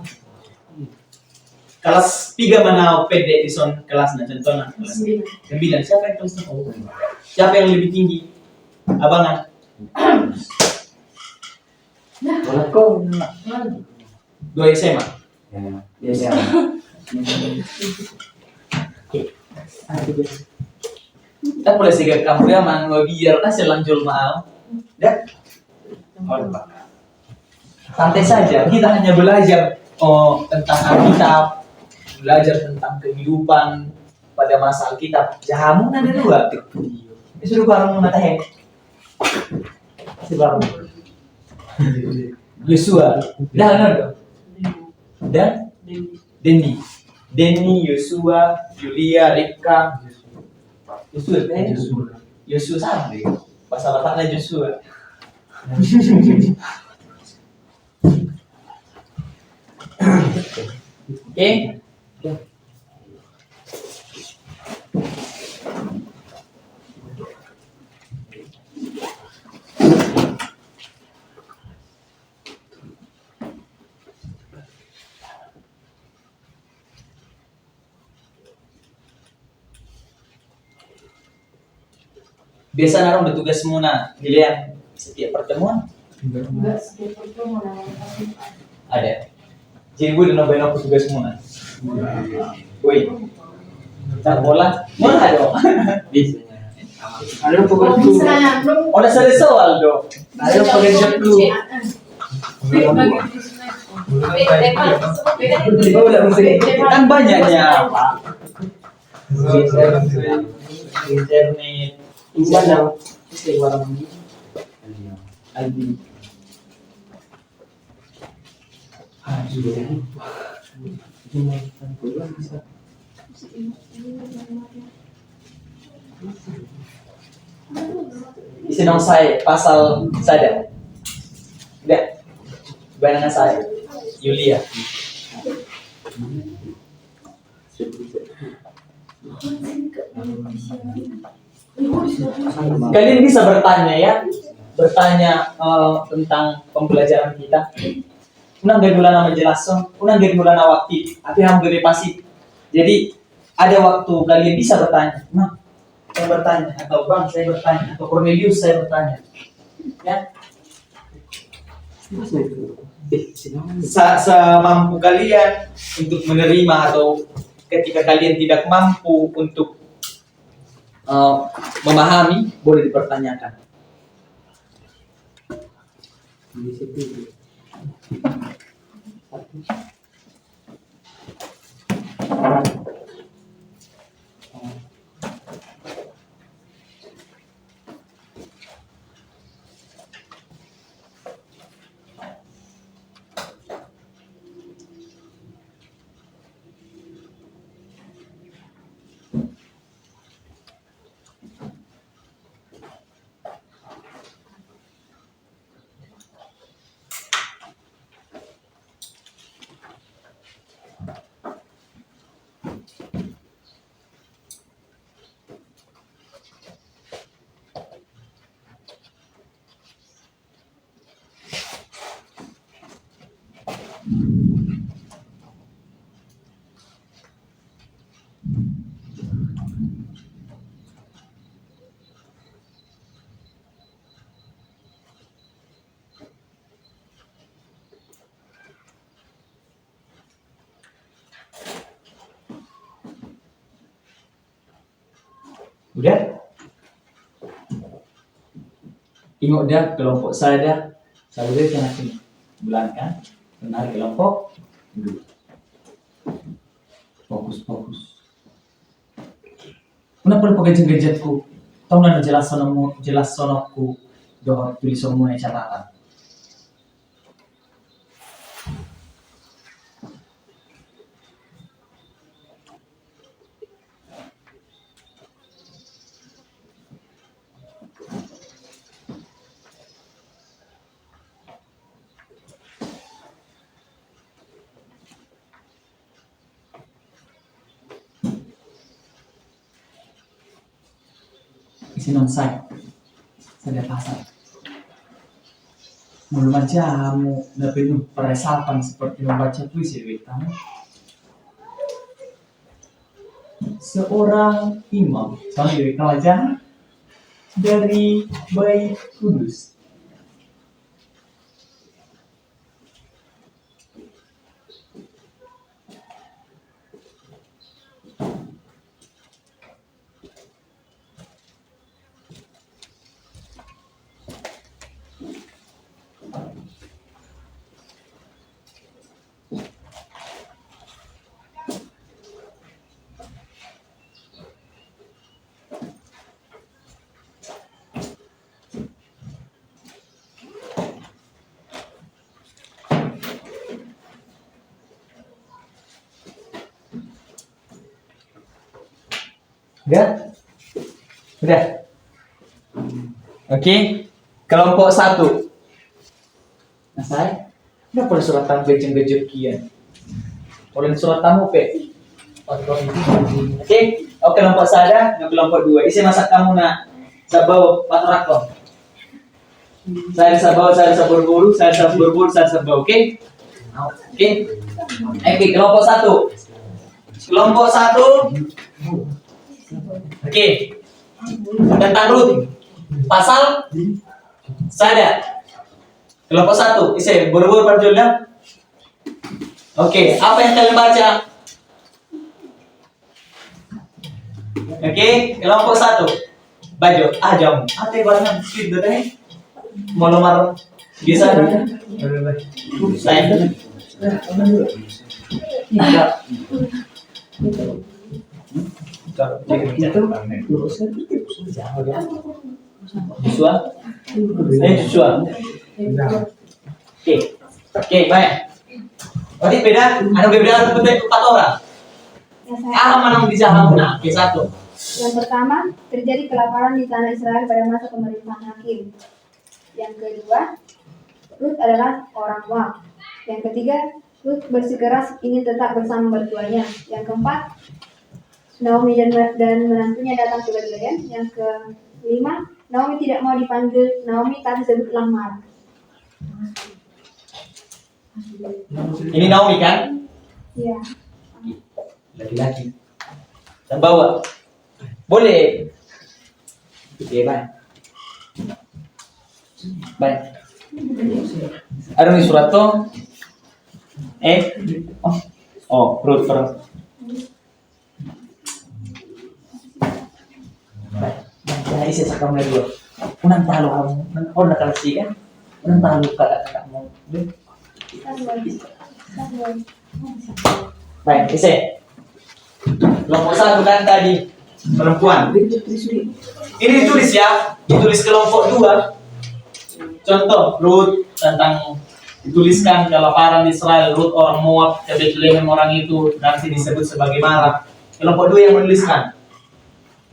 Kelas 3 mana PD di son kelasnya contohnya kelas 9. Siapa yang kelas 9? Siapa yang lebih tinggi? Abangan. Walaupun 2 SMA. ya. Kita boleh segera kamu ya mang biar kasih lanjut mahal. Ya. Santai saja. Kita hanya belajar tentang Alkitab, belajar tentang kehidupan pada masa Alkitab. Jamu ada 2. Itu barang mengatakan. Barang. Yosua. Dan Denny, Yosua, Julia, Rika. Yosua sama deh. Bahasa Bataknya Yosua. Oke. Biasa narong udah tugas semua gilian setiap pertemuan Enggak setiap pertemuan ada. Jadi gue udah nambahin aku tugas semua. Woi, tak bola, bola dong. Bisa. Ada Oh, pekerja. bisa belum Udah selesai soal dong. Ada pekerjaanku. Kan banyaknya apa? Internet. Insan dong. Bisa warna ini. Aldi. Isi dong saya pasal sadar. Tidak. Bayangan saya. Yulia. Kalian bisa bertanya ya, bertanya tentang pembelajaran kita. Unang gak gula nama jelasan, unang gak gula nama waktu, tapi yang gede pasti. Jadi ada waktu kalian bisa bertanya. Nah, saya bertanya, atau Bang saya bertanya, atau Cornelius saya bertanya. Ya, semampu kalian untuk menerima atau ketika kalian tidak mampu untuk memahami, boleh dipertanyakan. Udah? Tengok dah kelompok saya dah. Saya udah kena bulan kan? Benar kelompok. Dulu. Fokus. Kenapa pekerjaan-kerjaanku? Tahu nggak jelas sonokku doa tulis semua catatan. Isi non saya pasal. Mulu macam penuh peresapan seperti membaca puisi di tamu. Seorang imam sambil pelajar dari Bait Kudus. Udah? Oke. Kelompok 1. Nah, saya udah pada surat gejeng-gejek kian. Oleh surat tamu pe. Oke, kelompok saya dan kelompok 2. Isi masak kamu nak sabaw patrakon. Saya sabaw, saya sabur-buru, saya sabur-buru, saya sabaw. Oke? Oke. Oke, kelompok 1. Kelompok 1. Oke. Tentang Rut. Pasal sada. Kelompok 1. Isi buru-buru perjuangan. Oke, apa yang kalian baca? Oke, kelompok 1. Baju, jam. Ate barengan sweet deh. Mau nomor bisa ada. Saya. Joshua. Joshua. Oke, baik. Berarti beda, ada beda betul 4 orang. Mana yang bisa kamu nak? Oke, 1. Yang pertama, terjadi kelaparan di tanah Israel pada masa pemerintahan Hakim. Yang kedua, Rut adalah orang Moab. Yang ketiga, Rut bersikeras ingin tetap bersama mertuanya. Yang keempat, Naomi dan menantunya datang ke Betlehem. Yang kelima, Naomi tidak mau dipanggil Naomi tapi disebutlah Mara. Ini Naomi kan? Iya. Laki-laki. Dan bawa. Boleh. Oke, baik. Baik. Ada nih surat tuh. Perut. Baik. Nah, isi sakam lagi dulu. Unang talo kamu. Nak kalasi kan? Unang talo kamu. Baik, isi. Kelompok 1 kan tadi perempuan. Ini ditulis ya, ditulis kelompok 2. Contoh, Rut tentang dituliskan kelaparan Israel, Rut orang Moab, ke Betlehem orang itu nanti disebut sebagai Mara. Kelompok 2 yang menuliskan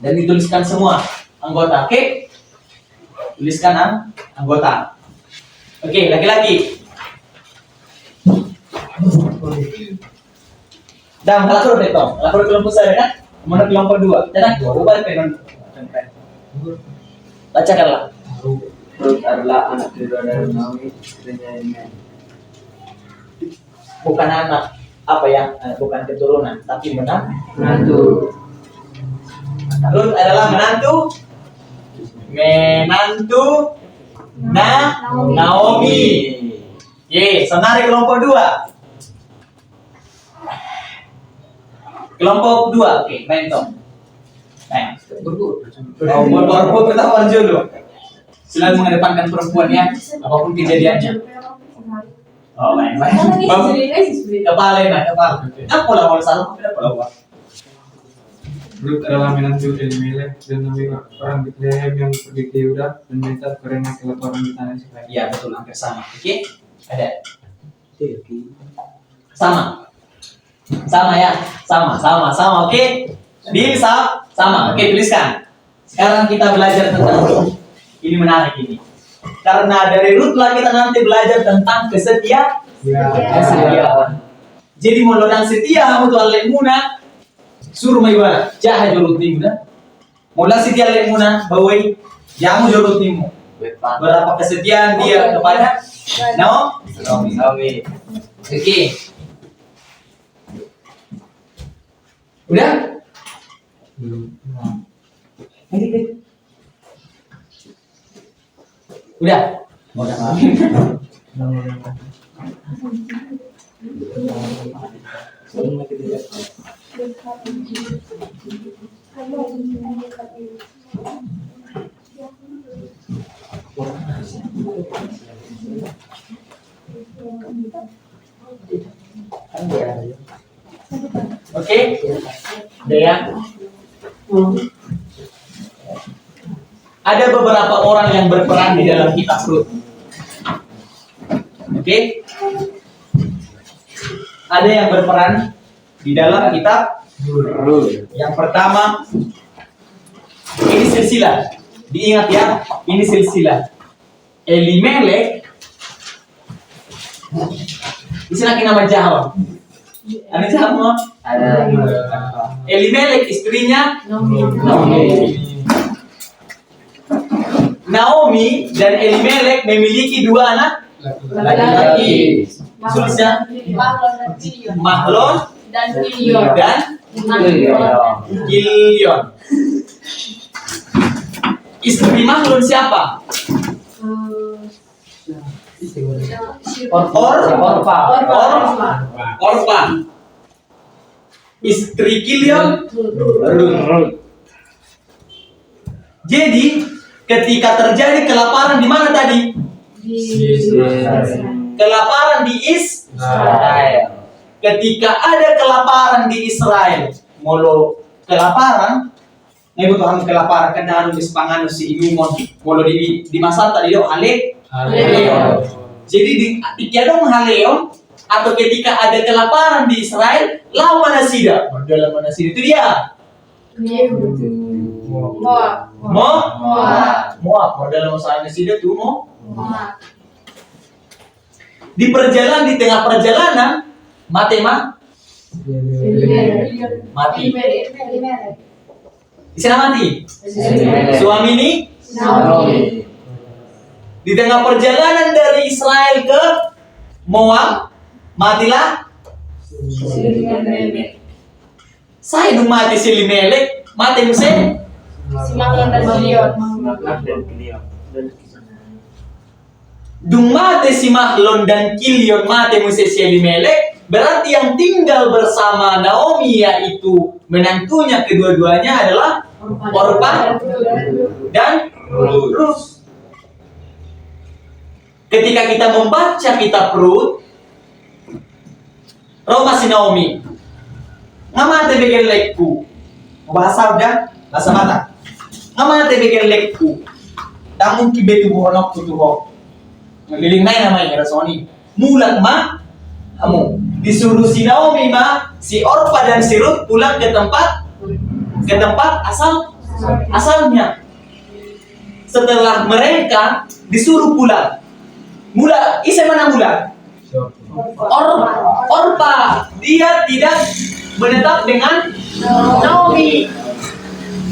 dan dituliskan semua anggota. Oke, tuliskan anggota. Oke, laki-laki. Dan lapor itu, lapor kelompok saya kan, mana kelompok 2, jangan ubah penon. Bacakanlah. Rut adalah anak kedua dari Naomi, istrinya Elimelek. Bukan anak, bukan keturunan, tapi Menantu. Rut adalah menantu Naomi. Senari kelompok 2. Kelompok 2, oke, main tong. Nah, berburu ketahuan dulu. Selalu mengedepankan perempuannya, apapun kejadiannya. Oh, main. Kepala. Apa lah kalau salah? Rut adalah menantu Elimelek dan Naomi orang Betlehem yang pergi ke Yehuda dan minta karena kelaparan di tanah Israel. Iya, betul, hampir sama. Oke, ada. Sama ya, sama. Oke, sama. Oke, tuliskan. Sekarang kita belajar tentang Rut. Ini menarik ini. Karena dari Rut lah kita nanti belajar tentang kesetiaan. Jadi mau lodang setia kamu tuh alek muna. Suruh maibara, jahat jorut timu dah. Mula setia alek muna, bawai, jamu jorut timu. Berapa kesetiaan dia kepada Naomi. Oke. Udah? Udah? Oke? Udah ya? Ada beberapa orang yang berperan di dalam kitab Rut. Oke? Ada yang berperan di dalam kitab Rut. Yang pertama, ini silsilah. Diingat ya, ini silsilah. Elimelek. Di sini nama Jawa. Ada siapa? Ada Elimelek istrinya Naomi. Naomi dan Elimelek memiliki dua anak laki-laki. Tulisnya Mahlon Dan Kilion. dan Kilion. Istri Mahlon siapa? Orpa. Orpa. Istri Kilion Ruth. Jadi ketika terjadi kelaparan di mana tadi? Kelaparan di Israel. Ketika ada kelaparan di Israel, molo kelaparan, Tuhan kelaparan kan harus pangan si imumon, molo di masa tadi do Haleon. Jadi di kiadong Haleon atau ketika ada kelaparan di Israel, lau manasida, dalam manasida itu dia. Moab, dalam masa manasida itu Moab. Di perjalanan, di tengah perjalanan, mati. Di sana mati. Suami ini Naomi. di tengah perjalanan dari Israel ke Moab, matilah. Saya dong mati si Elimelek, mati Musa. Si Mahlon dan Kilion. Dung mati si Mahlon dan Kilion, mati Musa si Elimelek. Berarti yang tinggal bersama Naomi yaitu menantunya kedua-duanya adalah Orpa dan Ruth. Ketika kita membaca kitab Ruth, Roma si Naomi, ngamate begen lekku, bahasa udah, bahasa mata. Ngamate begen lekku, tamun kibetu buhonok tutuho, ngeliling naik namanya rasoni, mulat ma, kamu disuruh si Naomi si Orpa dan si Ruth pulang ke tempat asalnya. Setelah mereka disuruh pulang, mana Orpa dia tidak menetap dengan Naomi.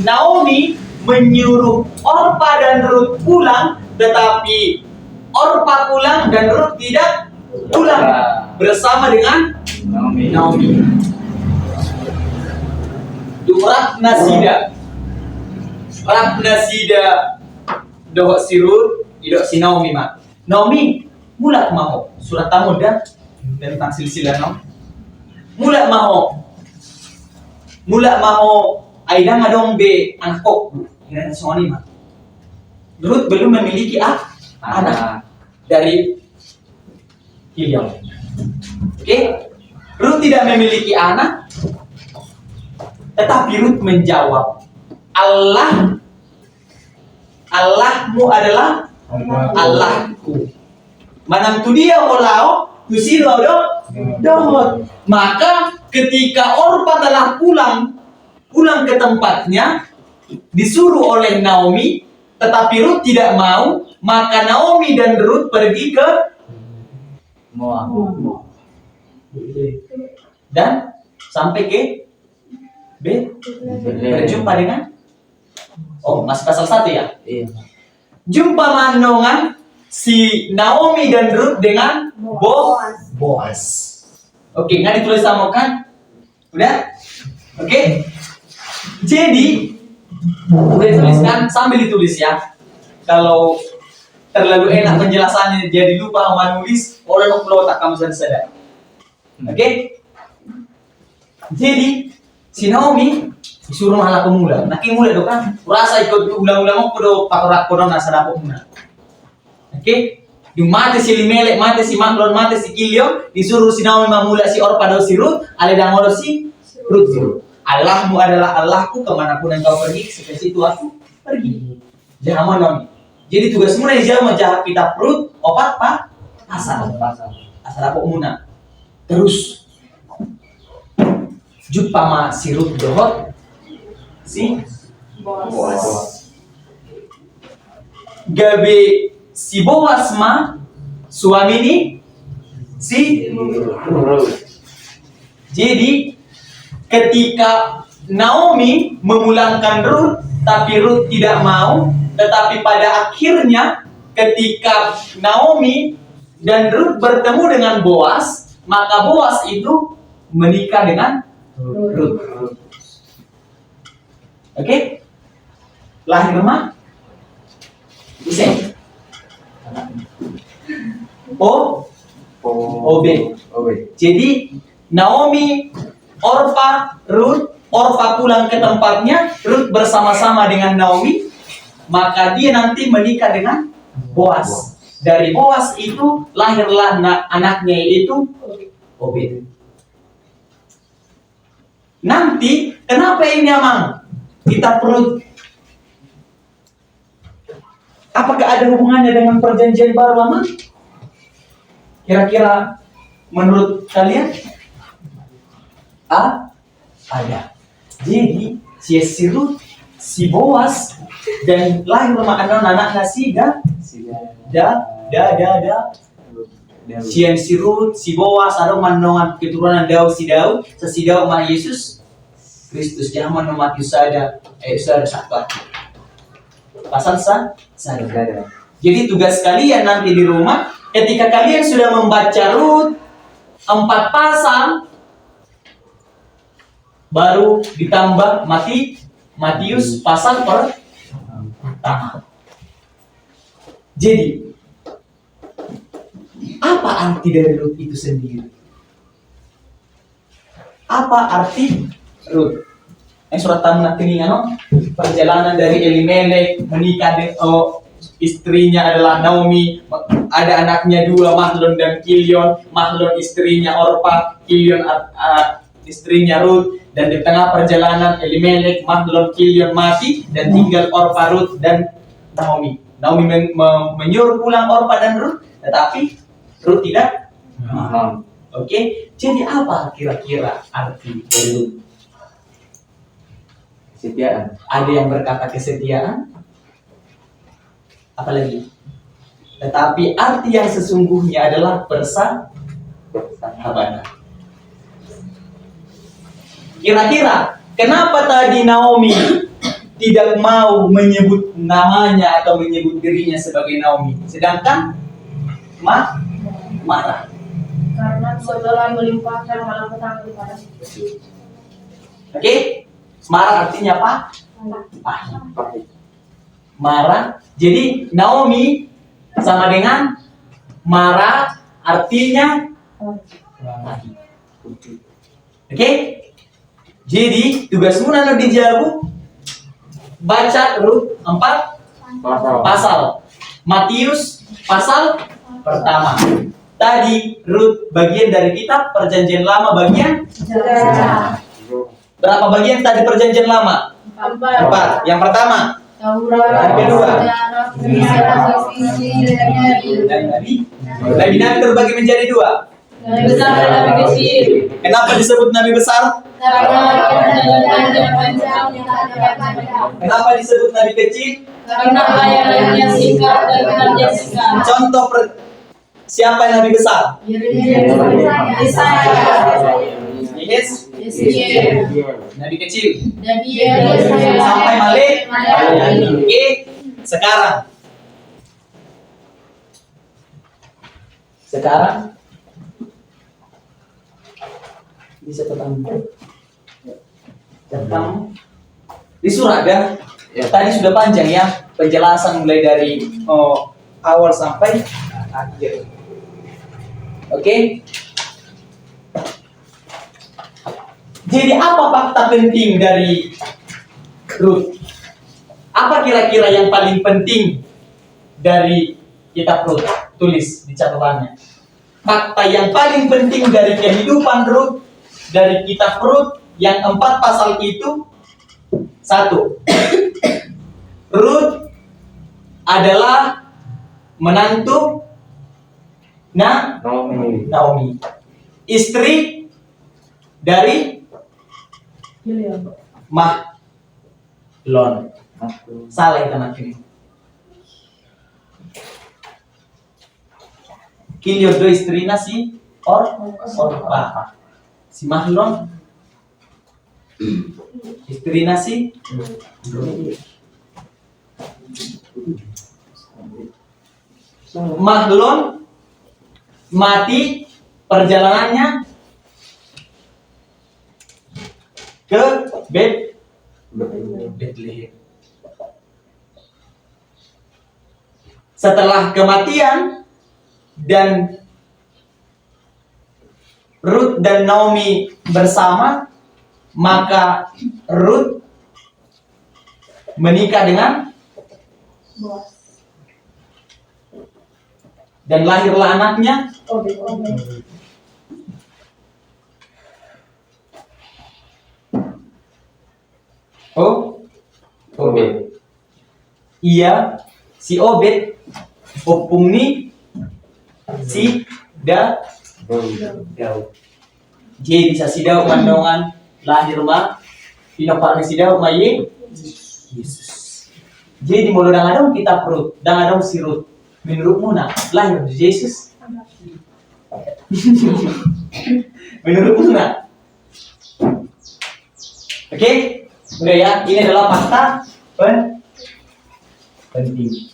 Naomi menyuruh Orpa dan Ruth pulang, tetapi Orpa pulang dan Ruth tidak pulang bersama dengan Naomi. Ratnasida dohok si Ruth, idok si Naomi Naomi mulak maho surat tamu dah tentang silsilah no. Mulak maho aida ngadong be anak kok kira soani Ruth belum memiliki anak dari Kilion. Oke? Ruth tidak memiliki anak, tetapi Ruth menjawab, Allahmu adalah Allahku. Manam tu dia olao, tu silo dohot. Maka ketika Orpa telah pulang ke tempatnya, disuruh oleh Naomi, tetapi Ruth tidak mau, maka Naomi dan Ruth pergi ke Moab. Dan sampai ke berjumpa dengan masih pasal 1 ya? Iya. Jumpa mandongan si Naomi dan Ruth dengan Boaz. Oke, nggak ditulis sama kan? Udah? Oke? Jadi udah tuliskan sambil ditulis ya. Kalau terlalu enak penjelasannya jadi lupa menulis, orang upload tak kamu sadar. Oke? Jadi si Naomi disuruh malah pemula. Nak mula do kan? Rasa ikut ulang-ulang aku do pakorak kono nasa dapur muna. Oke? Yung mati si Elimelek, mati si Mahlon, mati si Kilion, disuruh si Naomi mamula si Orpa do si Ruth, aledangolo si Ruth. Allahmu adalah Allahku, kemanapun engkau pergi, sampai situ aku pergi. Jangan Naomi. Jadi tugas muna yang menjahat kitab Ruth, opat asal apa muna. Terus jumpa ma si Ruth dohot si Boaz. Gabe si Boaz suami ini si Ruth. Jadi ketika Naomi memulangkan Ruth, tapi Ruth tidak mau, tetapi pada akhirnya ketika Naomi dan Ruth bertemu dengan Boas, maka Boas itu menikah dengan Ruth. Oke? Lahir mah Isen. Obed. Jadi Naomi, Orpa, Ruth, Orpa pulang ke tempatnya, Ruth bersama-sama dengan Naomi, maka dia nanti menikah dengan Boas. Dari Boas itu lahirlah anaknya yaitu Obed. Nanti kenapa ini Amang? Kita perlu, apakah ada hubungannya dengan perjanjian baru Amang? Kira-kira menurut kalian? Ada. Jadi si Ruth, si Boas dan lahir anak-anaknya si Ruth, si Boas ada manongan keturunan Daud, si Daud mah Yesus Kristus, jangan mati usada satu. Pasal sadar. Jadi tugas kalian nanti di rumah, ketika kalian sudah membaca Ruth 4 pasal, baru ditambah Matius pasal pertama. Jadi apa arti dari Ruth itu sendiri? Apa arti Ruth? Yang surat tamu teningan, perjalanan dari Elimelek menikah dengan istrinya adalah Naomi, ada anaknya 2, Mahlon dan Kilion. Mahlon istrinya Orpa, Kilion istrinya Ruth. Dan di tengah perjalanan Elimelek, Mahlon, Kilion mati dan tinggal Orpa, Ruth dan Naomi. Naomi menyuruh pulang Orpa dan Ruth, tetapi Ruth tidak mau. Oke, jadi apa kira-kira arti dari Ruth? Kesetiaan. Ada yang berkata kesetiaan, apalagi. Tetapi arti yang sesungguhnya adalah persahabatan. Kira-kira kenapa tadi Naomi tidak mau menyebut namanya atau menyebut dirinya sebagai Naomi, sedangkan marah? Karena saudara melimpahkan malapetaka kepada si. Oke? Marah artinya apa? Pahit. Marah. Jadi Naomi sama dengan marah artinya pahit. Oke? Jadi tugasmu nano dijabu baca Ruth 4 pasal. Matius pasal pertama. Tadi Ruth bagian dari kitab Perjanjian Lama bagian berapa bagian tadi Perjanjian Lama? 4. Yang pertama. Yang kedua. Dan Nabi terbagi menjadi 2. Nabi besar dan Nabi kecil. Kenapa disebut Nabi besar? Kenapa disebut Nabi kecil? Karena layanannya singkat dan kenalnya singkat. Contoh siapa yang Nabi besar? Yes. Nabi kecil. Sampai Malik. Oke. Sekarang bisa ketemu di Surada. Tadi sudah panjang ya penjelasan mulai dari awal sampai akhir. Oke. Jadi apa fakta penting dari Ruth? Apa kira-kira yang paling penting dari kitab Ruth? Tulis di catatannya. Fakta yang paling penting dari kehidupan Ruth, dari kitab Ruth yang 4 pasal itu, 1. Ruth adalah menantu Naomi, istri dari Mahlon. Salah itu nanti. Kilion do istrina si Orpa. si Mahlon, istri nasi, Mahlon mati perjalanannya ke Bethlehem. Setelah kematian dan Ruth dan Naomi bersama, maka Ruth menikah dengan Boas. dan lahirlah anaknya Obed. Obed. Iya, si Obed opung ni si Daud. Jadi sa si Daud mandongan lahir ma pinapar ni si Daud ma Yesus. Jadi mulu dangadong kita Ruth, dangadong si Ruth. Menurutmu nak lahir Yesus? Menurutmu nak? Oke, udah ya. Ini adalah fakta penting.